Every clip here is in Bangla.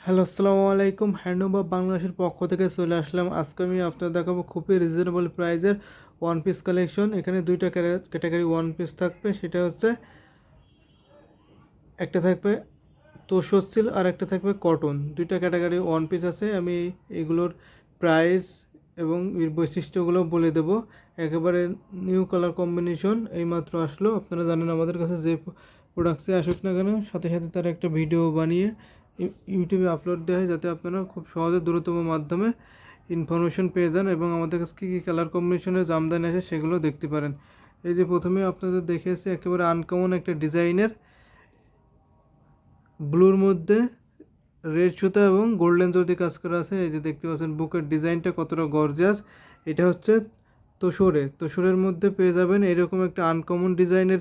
হ্যালো, আসসালামু আলাইকুম। হ্যান্ডলুম অফ বাংলাদেশের পক্ষ থেকে চলে আসলাম। আজকে আমি আপনাদের দেখাবো খুবই রিজনেবল প্রাইজের ওয়ান পিস কালেকশন। এখানে দুইটা ক্যাটাগরি ওয়ান পিস থাকবে, সেটা হচ্ছে একটা থাকবে তোসর সিল্ক আর একটা থাকবে কটন। দুইটা ক্যাটাগরি ওয়ান পিস আছে। আমি এগুলোর প্রাইস এবং এর বৈশিষ্ট্যগুলো বলে দেব। একেবারে নিউ কালার কম্বিনেশন এইমাত্র আসলো। আপনারা জানেন আমাদের কাছে যে প্রোডাক্টসে আসুক না কেন সাথে সাথে তার একটা ভিডিও বানিয়ে ইউটিউবে আপলোড দেওয়া হয়, যাতে আপনারা খুব সহজে দ্রুততম মাধ্যমে ইনফরমেশন পেয়ে যান এবং আমাদের কাছে কী কী কালার কম্বিনেশনের জামদানি আছে সেগুলো দেখতে পারেন। এই যে প্রথমে আপনাদের দেখিয়েছি একেবারে আনকমন একটা ডিজাইনের ব্লুর মধ্যে রেড সুতা এবং গোল্ডেন জরি কাজ করা আছে। এই যে দেখতে পাচ্ছেন বুকের ডিজাইনটা কতটা গর্জিয়াস। এটা হচ্ছে তোসরের মধ্যে পেয়ে যাবেন এরকম একটা আনকমন ডিজাইনের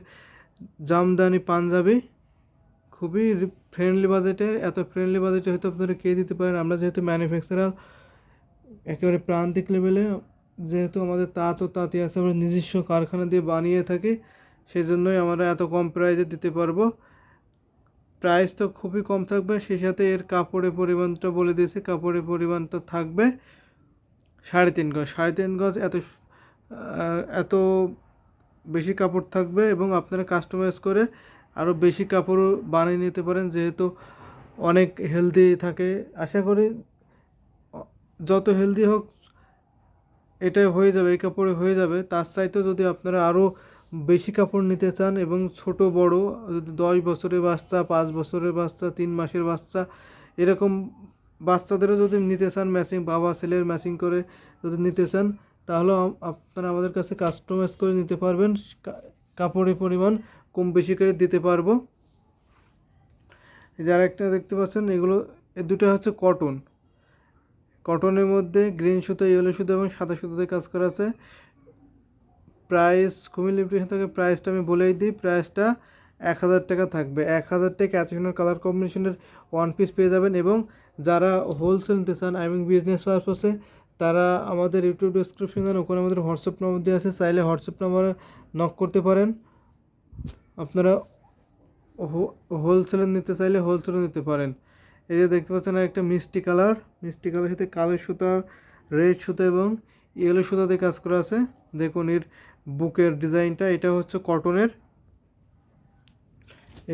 জামদানি পাঞ্জাবি। খুবই ফ্রেন্ডলি বাজেটের, এত ফ্রেন্ডলি বাজেটে হয়তো আপনারা কে দিতে পারেন। আমরা যেহেতু ম্যানুফ্যাকচারার একেবারে প্রান্তিক লেভেলে, যেহেতু আমাদের তাঁত ও তাঁতি আছে, আমরা নিজস্ব কারখানা দিয়ে বানিয়ে থাকি, সেই জন্যই আমরা এত কম প্রাইসে দিতে পারবো। প্রাইস তো খুবই কম থাকবে, সেই সাথে এর কাপড়ের পরিমাণটা বলে দিয়েছে। কাপড়ের পরিমাণটা থাকবে 3.5 গজ। 3.5 গজ এত বেশি কাপড় থাকবে এবং আপনারা কাস্টমাইজ করে আরও বেশি কাপড়ও বানিয়ে নিতে পারেন, যেহেতু অনেক হেলদি থাকে। আশা করি যত হেলদি হোক এটা হয়ে যাবে, এই কাপড়ে হয়ে যাবে। তার চাইতেও যদি আপনারা আরও বেশি কাপড় নিতে চান এবং ছোট বড়, যদি 10 বছরের বাচ্চা, 5 বছরের বাচ্চা, 3 মাসের বাচ্চা, এরকম বাচ্চাদেরও যদি নিতে চান, ম্যাচিং বাবা ছেলের ম্যাচিং করে যদি নিতে চান, তাহলে আপনারা আমাদের কাছে কাস্টমাইজ করে নিতে পারবেন। কাপড়ের পরিমাণ কম বেশি করে দিতে পারবো। যারা একটা দেখতে পাচ্ছেন, এগুলো দুটো হচ্ছে কটনের মধ্যে গ্রিন সুতো, ইয়েলো সুতো এবং সাদা সুতোতে কাজ করা আছে। প্রাইস খুবই লিমিটেশন থাকে। প্রাইসটা আমি বলেই দিই, প্রাইসটা 1000 টাকা থাকবে। 1000 টাকা এত সুন্দর কালার কম্বিনেশনের ওয়ান পিস পেয়ে যাবেন। এবং যারা হোলসেল নিতে চান, আই মিন বিজনেস পারপাসে, তারা আমাদের ইউটিউব ডিসক্রিপশনে ওখানে আমাদের হোয়াটসঅ্যাপ নম্বর দেওয়া আছে, চাইলে হোয়াটসঅ্যাপ নম্বরে নক করতে পারেন। আপনারা হোলসেলে নিতে চাইলে হোলসেলে নিতে পারেন। এই যে দেখতে পাচ্ছেন একটা মিষ্টি কালার সাথে কালো সুতা, রেড সুতা এবং ইয়েলো সুতাতে কাজ করা আছে। দেখুন এর বুকের ডিজাইনটা, এটা হচ্ছে কটনের।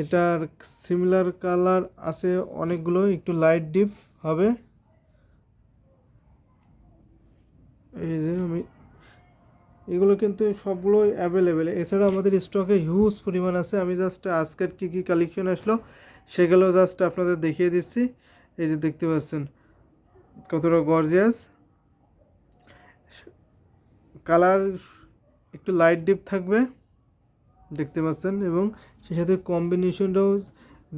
এটার সিমিলার কালার আছে অনেকগুলো, একটু লাইট ডিপ হবে। এই যে এগুলো কিন্তু সবগুলোই অ্যাভেলেবেল। এছাড়া আমাদের স্টকে হিউজ পরিমাণ আছে। আমি জাস্ট আজকের কী কী কালেকশন আসলো সেগুলো জাস্ট আপনাদের দেখিয়ে দিচ্ছি। এই যে দেখতে পাচ্ছেন কতটা গর্জিয়াস কালার, একটু লাইট ডিপ থাকবে দেখতে পাচ্ছেন, এবং সেই সাথে কম্বিনেশনটাও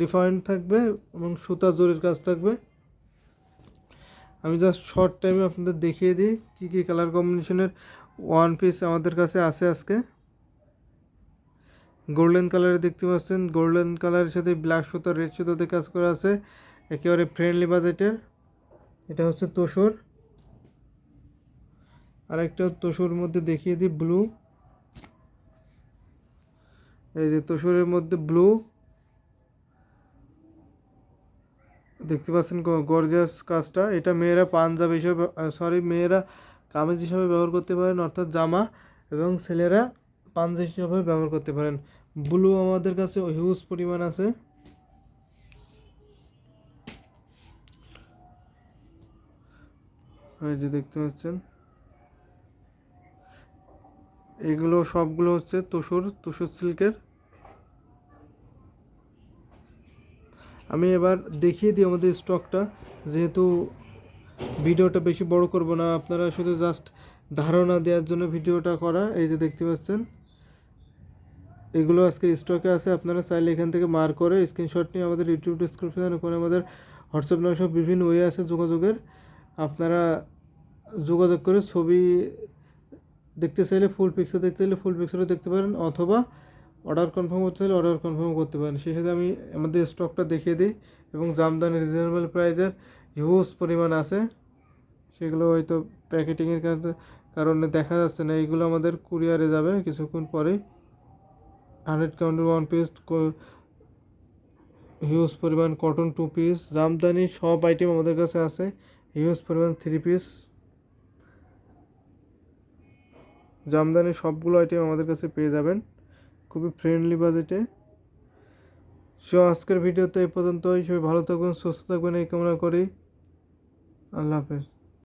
ডিফারেন্ট থাকবে এবং সুতা জরির কাজ থাকবে। আমি জাস্ট শর্ট টাইমে আপনাদের দেখিয়ে দিই কী কী কালার কম্বিনেশনের ওয়ান পিস আমাদের কাছে আছে আজকে। গোল্ডেন কালারে দেখতে পাচ্ছেন, গোল্ডেন কালারের সাথে ব্ল্যাক সুতা, রেড সুতাতে কাজ করা আছে, একেবারে ফ্রেন্ডলি বাজেটের। এটা হচ্ছে তোসর। আর একটা তোসর মধ্যে দেখিয়ে দিই ব্লু। এই যে তোসরের মধ্যে ব্লু দেখতে পাচ্ছেন, গর্জিয়াস কাজটা। এটা মেয়েরা পাঞ্জাবি হিসেবে, মেয়েরা কামিজ হিসাবে ব্যবহার করতে পারেন, অর্থাৎ জামা, এবং ছেলেরা পাঞ্জাবি হিসাবে ব্যবহার করতে পারেন। ব্লু আমাদের কাছে হিউজ পরিমাণ আছে। এই যে দেখতে পাচ্ছেন, এগুলো সবগুলো হচ্ছে তোসর সিল্কের। আমি এবার দেখিয়ে দিই আমাদের স্টকটা, যেহেতু ভিডিওটা বেশি বড় করব না, আপনারা শুধু জাস্ট ধারণা দেওয়ার জন্য ভিডিওটা করা। এই যে দেখতে পাচ্ছেন এগুলো আজকে স্টকে আছে। আপনারা চাইলে এখান থেকে মার্ক করে স্ক্রিনশট নিয়ে আমাদের ইউটিউব ডিসক্রিপশনে ওখানে আমাদের হোয়াটসঅ্যাপ নাম্বার সব বিভিন্ন ওয়ে আছে যোগাযোগের। আপনারা যোগাযোগ করে ছবি দেখতে চাইলে, ফুল পিকচার দেখতে চাইলে ফুল পিকচারও দেখতে পারেন, অথবা অর্ডার কনফার্ম করতে চাইলে অর্ডার কনফার্ম করতে পারেন। সেই সাথে আমি আমাদের স্টকটা দেখিয়ে দিই, এবং জামদানি রিজনেবল প্রাইসের হিউজ পরিমাণ আছে। সেগুলো হয়তো প্যাকেটিংয়ের কারণে দেখা যাচ্ছে না। এইগুলো আমাদের কুরিয়ারে যাবে কিছুক্ষণ পরে। 100 কাউন্টের ওয়ান পিস হিউজ পরিমাণ কটন 2 পিস, জামদানি সব আইটেম আমাদের কাছে আছে। হিউজ পরিমাণ 3 পিস, জামদানি সবগুলো আইটেম আমাদের কাছে পেয়ে যাবেন খুবই ফ্রেন্ডলি বাজেটে। সো আজকের ভিডিওতে এই পর্যন্তই। সবাই ভালো থাকবেন, সুস্থ থাকবেন এই কামনা করি। আল্লাহ হাফেজ।